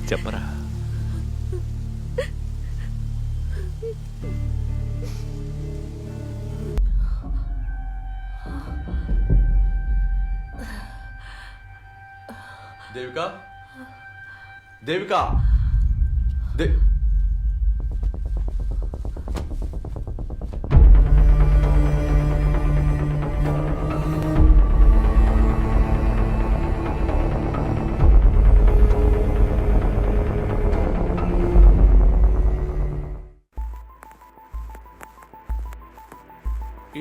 చెప్పరా. దేవికా, దేవికా,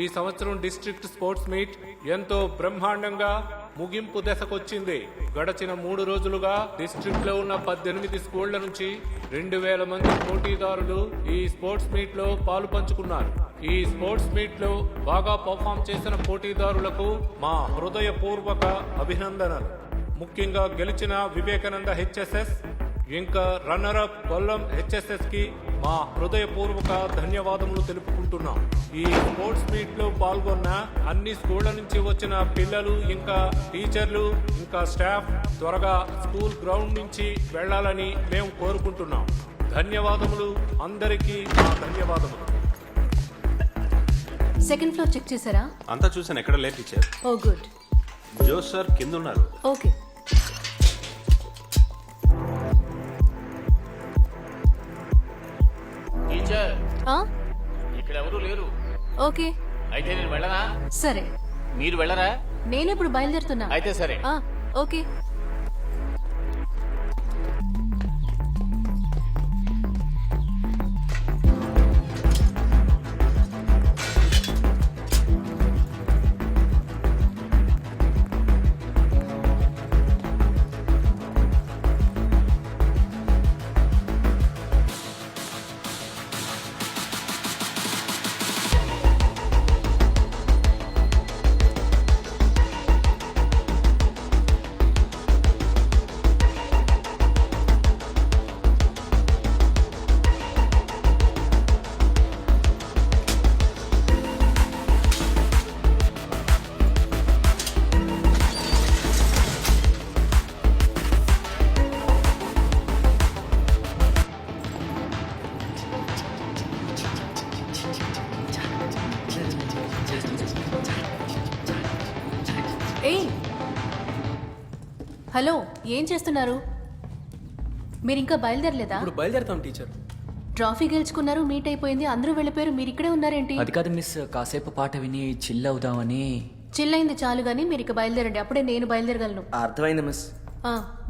ఈ సంవత్సరం డిస్ట్రిక్ట్ స్పోర్ట్స్ మీట్ ఎంతో బ్రహ్మాండంగా ముగింపు దశకొచ్చింది. గడచిన 3 రోజులుగా డిస్ట్రిక్ట్ లో ఉన్న 18 స్కూళ్ల నుంచి 2000 మంది పోటీదారులు ఈ స్పోర్ట్స్ మీట్ లో పాలు పంచుకున్నారు. ఈ స్పోర్ట్స్ మీట్ లో బాగా పర్ఫామ్ చేసిన పోటీదారులకు మా హృదయపూర్వక అభినందనలు. ముఖ్యంగా గెలిచిన వివేకానంద హెచ్ఎస్ఎస్ ఇంకా రన్నర్ అప్ కొల్లం హెచ్ఎస్ఎస్ కి మా హృదయపూర్వక ధన్యవాదములు తెలుపుకుంటున్నాం. ఈ స్పోర్ట్స్ మీట్ లో పాల్గొన్న అన్ని స్కూళ్ల నుంచి వచ్చిన పిల్లలు ఇంకా టీచర్లు ఇంకా స్టాఫ్ త్వరగా స్కూల్ గ్రౌండ్ నుంచి వెళ్లాలని మేము కోరుకుంటున్నాం. ధన్యవాదములు, అందరికీ మా ధన్యవాదములు. సెకండ్ ఫ్లోర్ చెక్ చేశారా? అంతా చూసాను, ఎక్కడ లేదు టీచర్. ఓ గుడ్. జోస్ సార్ కింద ఉన్నారు. ఓకే. టీచర్, ఆ? ఇక్కడ ఎవరు లేరు. ఓకే. అయితే నేను వెళ్ళనా? సరే. మీరు వెళ్ళరా? నేను ఇప్పుడు బయలుదేరుతున్నా. అయితే సరే. ఆ, ఓకే. ఏయ్, హలో, ఏం చేస్తున్నారు? మీరు ఇంకా బయలుదేరలేదా? ఇప్పుడు బయలుదేరుతాం టీచర్. ట్రాఫీ గెలుచుకున్నారు, మీట్ అయిపోయింది, అందరూ వెళ్ళిపోయారు, మీరు ఇక్కడే ఉన్నారేంటి? అది కాదు మిస్, కాసేపు పాట విని చిల్ అవుదామని. చిల్ అయింది చాలు గానీ మీరు ఇక బయలుదేరండి, అప్పుడే నేను బయలుదేరగలను. అర్థమైంది miss.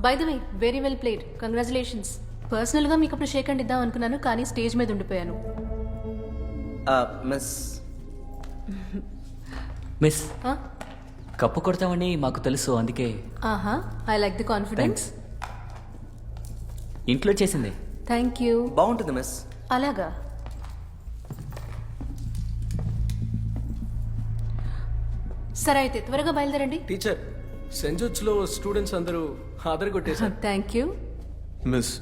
By the way, very well played, congratulations. Personal గా మీకు అప్పుడు షేక్ హ్యాండ్ ఇద్దాం అనుకున్నాను, కానీ స్టేజ్ మీద ఉండిపోయాను. మిస్ మిస్, కప్పు కొడతామని మాకు తెలుసు, అందుకే. ఆహా, ఐ లైక్ ది కాన్ఫిడెన్స్. ఇంట్లో చేసింది. Thank you. బాగుంటుంది మిస్. అలాగా. సరే అయితే త్వరగా బయలుదేరండి. టీచర్, సెంట్ జూడ్స్ లో స్టూడెంట్స్ అందరూ కొట్టేశారు. Thank you. మిస్,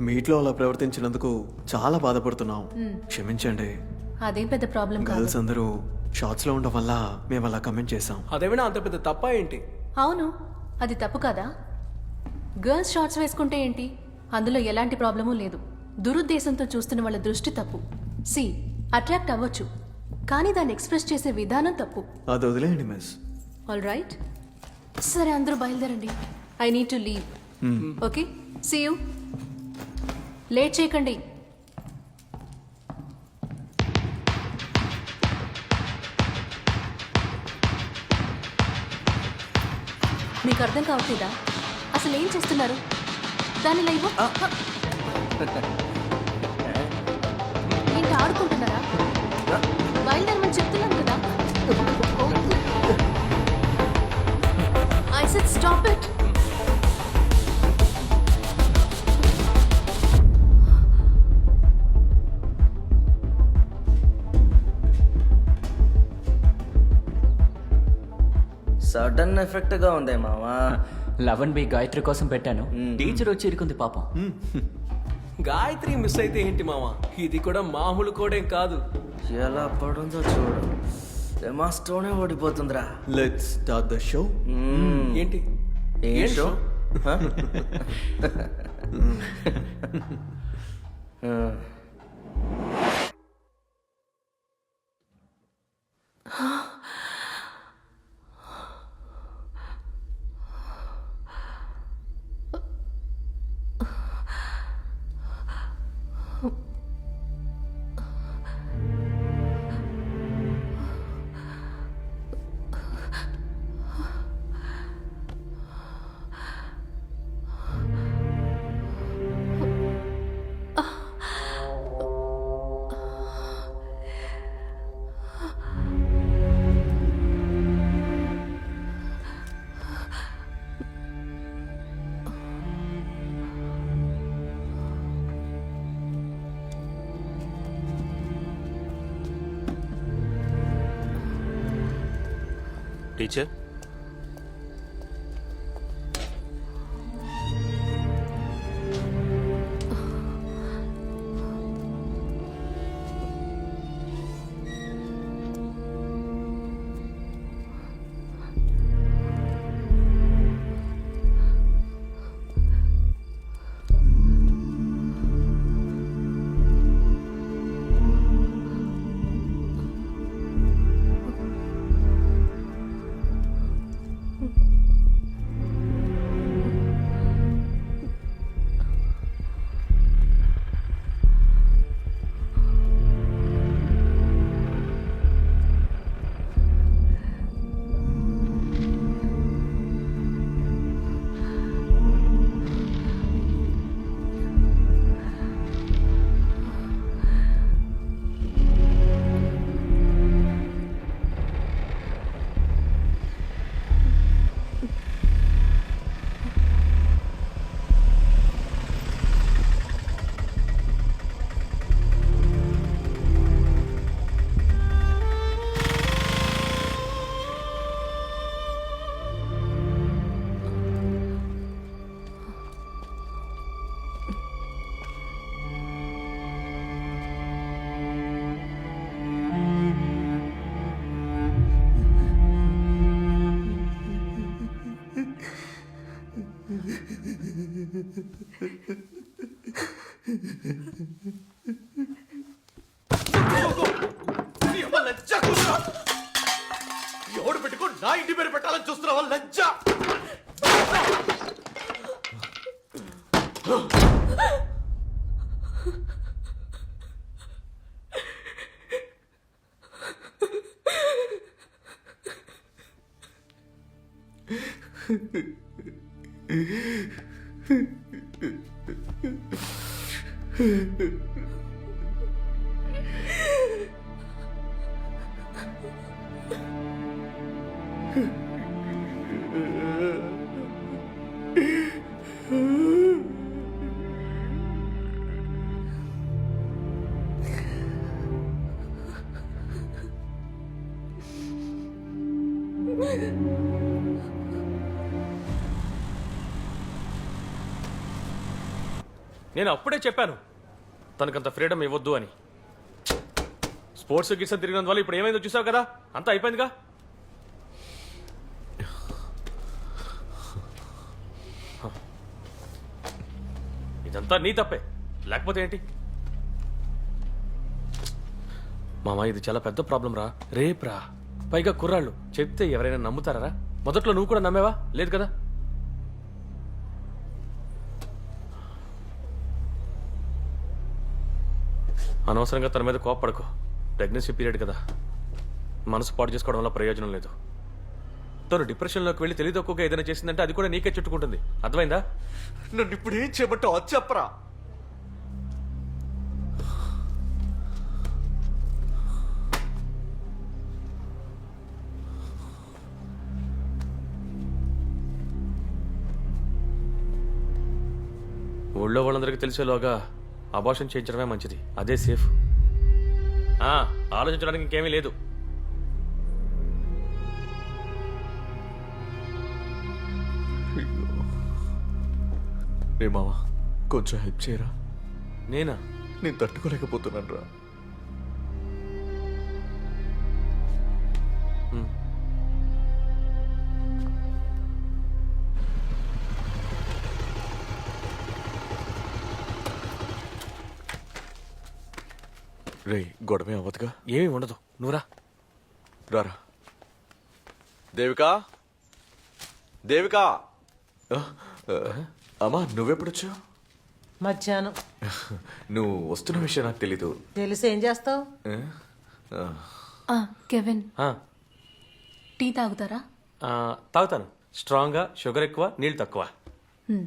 మీట్లో అలా ప్రవర్తించినందుకు చాలా బాధపడుతున్నాం, క్షమించండి. అదేం పెద్ద ప్రాబ్లం కాదు. గర్ల్స్ అందరూ షార్ట్స్ లో ఉండడం వల్ల మేము అలా కమెంట్ చేసాం. అదేమైనా అంత పెద్ద తప్ప ఏంటి? అవును, అది తప్పు కదా. గర్ల్స్ షార్ట్స్ వేసుకుంటే ఏంటి, అందులో ఎలాంటి ప్రాబ్లమూ లేదు. దురుద్దేశంతో చూస్తున్న వాళ్ళ దృష్టి తప్పు. సి, అట్రాక్ట్ అవ్వచ్చు, కానీ దాన్ని ఎక్స్ప్రెస్ చేసే విధానం తప్పు. అది వదిలేయండి మిస్. ఆల్ రైట్, సరే అందరూ బయలుదేరండి. I need to leave. Okay, see you. Late చేయకండి. మీకు అర్థం కావట్లేదా? అసలు ఏం చేస్తున్నారు? దాని లైవ్ ఏంటి, ఆడుకుంటున్నారా? బయలుదేరమని చెప్తున్నాను కదా. I said stop it. Sudden effect గా ఉంది మావా. 11B గాయత్రి కోసం పెట్టాను, టీచర్ వచ్చి ఇరుకుంది పాపం. గాయత్రి మిస్ అయితే ఏంటి మావా, ఇది కూడా మామూలు కోడేం కాదు. ఎలా పడుందో చూడు మాస్టోనే ఓడిపోతుందిరా. Let's start the show. ఏంటి ఏంటో టీచర్, ఎవడు పెట్టుకో నా ఇంటి పేరు పెట్టాలని చూస్తున్నావా? లజ్జ. నేను అప్పుడే చెప్పాను తనకంత ఫ్రీడమ్ ఇవ్వద్దు అని. స్పోర్ట్స్ గిట్స్ తిరిగినందువల్ల ఇప్పుడు ఏమైందో చూసావు కదా, అంతా అయిపోయిందిగా. ఇదంతా నీ తప్పే, లేకపోతే ఏంటి? మామ, ఇది చాలా పెద్ద ప్రాబ్లం రా, రేప్రా. పైగా కుర్రాళ్ళు చెప్తే ఎవరైనా నమ్ముతారా? మొదట్లో నువ్వు కూడా నమ్మేవా? లేదు కదా. అనవసరంగా తన మీద కోప్పడకు. ప్రెగ్నెన్సీ పీరియడ్ కదా, మనసు పాటు చేసుకోవడం వల్ల ప్రయోజనం లేదు. తను డిప్రెషన్లోకి వెళ్ళి తెలియదక్కువగా ఏదైనా చేసిందంటే అది కూడా నీకే చుట్టుకుంటుంది. అర్థమైందా? నన్ను ఇప్పుడు ఏం చేయమంటావు అది చెప్పరా? ఊళ్ళో వాళ్ళందరికీ తెలిసేలోగా అబార్షన్ చేయించడమే మంచిది, అదే సేఫ్. ఆలోచించడానికి ఇంకేమీ లేదు. రే మావా, కొంచెం హెల్ప్ చేయరా. నేనా? నేను తట్టుకోలేకపోతున్నాను రా. రే గొడవే అవ్వదుగా ఏమీ ఉండదు నువ్వురా రారా దేవికా దేవికా అమ్మా నువ్వెప్పుడొచ్చావు మధ్యాహ్నం నువ్వు వస్తున్న విషయం నాకు తెలీదు తెలిసి ఏం చేస్తావు కెవిన్ ఆ, టీ తాగుతారా తాగుతాను స్ట్రాంగ్గా షుగర్ ఎక్కువ నీళ్ళు తక్కువ హ్మ్.